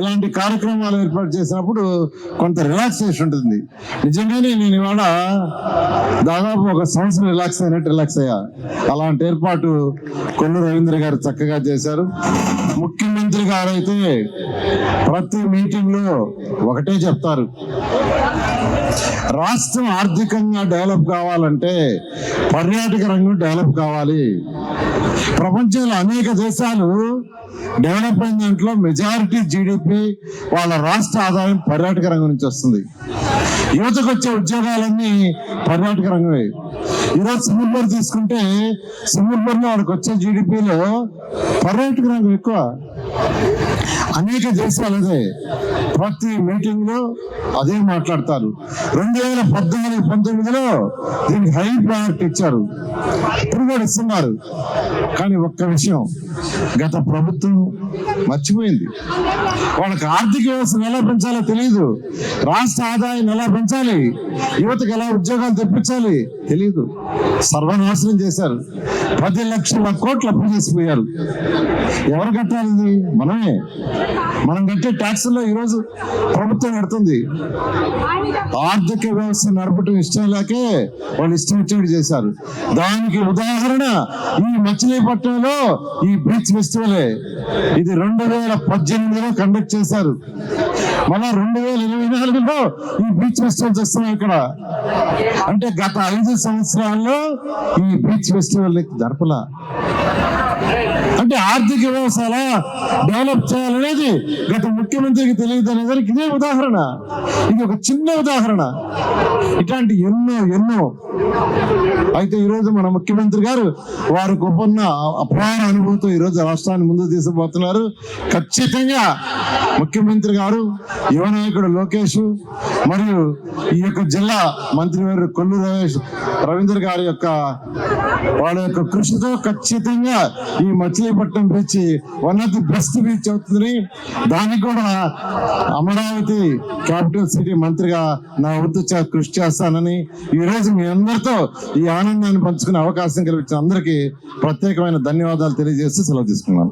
ఇలాంటి కార్యక్రమాలు ఏర్పాటు చేసినప్పుడు కొంత రిలాక్సేషన్ ఉంటుంది. నిజంగానే నేను ఇవాళ దాదాపు ఒక సంవత్సరం రిలాక్స్ అయ్యా. అలాంటి ఏర్పాటు కొల్లు రవీంద్ర గారు చక్కగా చేశారు. ముఖ్యమంత్రి గారు అయితే ప్రతి మీటింగ్ లో ఒకటే చెప్తారు, రాష్ట్రం ఆర్థికంగా డెవలప్ కావాలంటే పర్యాటక రంగం డెవలప్ కావాలి. ప్రపంచంలో అనేక దేశాలు డెవలప్ అయిన దాంట్లో మెజారిటీ జీడిపి వాళ్ళ రాష్ట్ర ఆదాయం పర్యాటక రంగం నుంచి వస్తుంది. యువతకు వచ్చే ఉద్యోగాలన్నీ పర్యాటక రంగమే. ఈరోజు సింగపూర్ తీసుకుంటే సింగపూర్లో వాళ్ళకి వచ్చే జీడిపిలో పర్యాటక రంగం ఎక్కువ. అనేక దేశాలు అదే ప్రతి మీటింగ్ లో అదే మాట్లాడతారు. 2014-19లో దీనికి హై ప్రయారిటీ ఇచ్చారు, ఇప్పుడు కూడా ఇస్తున్నారు. కానీ ఒక్క విషయం గత ప్రభుత్వం మర్చిపోయింది. వాళ్ళకి ఆర్థిక వ్యవస్థను ఎలా పెంచాలో తెలియదు, రాష్ట్ర ఆదాయాన్ని ఎలా పెంచాలి, యువతకు ఎలా ఉద్యోగాలు తెప్పించాలి తెలియదు. సర్వనాశనం చేశారు. 10 లక్షల కోట్లు అప్పు చేసిపోయారు. ఎవరు కట్టాలి? ఇది మనమే. మనం కట్టే ట్యాక్సుల్లో ఈరోజు ప్రభుత్వం కడుతుంది. ఆర్థిక వ్యవస్థ నడపటం ఇష్టం లేకే వాళ్ళు ఇష్టం వచ్చినట్టు చేశారు. దానికి ఉదాహరణ ఈ మచిలీపట్నంలో ఈ బీచ్ ఫెస్టివలే. ఇది 2018లో కండక్ట్ చేశారు. మళ్ళా 2024లో ఈ బీచ్ ఫెస్టివల్స్ వస్తున్నాయి ఇక్కడ. అంటే గత 5 సంవత్సరాల్లో ఈ బీచ్ ఫెస్టివల్ జరపలా. అంటే ఆర్థిక వ్యవస్థ ఎలా డెవలప్ చేయాలనేది గత ముఖ్యమంత్రికి తెలియదు అనే దానికి ఇదే ఉదాహరణ. ఇది ఒక చిన్న ఉదాహరణ. ఇట్లాంటి ఎన్నో అయితే ఈరోజు మన ముఖ్యమంత్రి గారు వారికి ఉన్న అపార అనుభూతితో ఈరోజు రాష్ట్రాన్ని ముందుకు తీసుకుపోతున్నారు. ఖచ్చితంగా ముఖ్యమంత్రి గారు, యువ నాయకుడు లోకేష్ మరియు ఈ యొక్క జిల్లా మంత్రివారు కొల్లు రవీంద్ర గారి యొక్క వాళ్ళ యొక్క కృషితో ఖచ్చితంగా ఈ Machilipatnam beach one of the best beach అవుతుంది. దానికి కూడా అమరావతి క్యాపిటల్ సిటీ మంత్రిగా నా వంతు కృషి చేస్తానని ఈ రోజు మీ అందరితో ఈ ఆనందాన్ని పంచుకునే అవకాశం కల్పించిన అందరికీ ప్రత్యేకమైన ధన్యవాదాలు తెలియజేస్తూ సెలవు తీసుకున్నాను.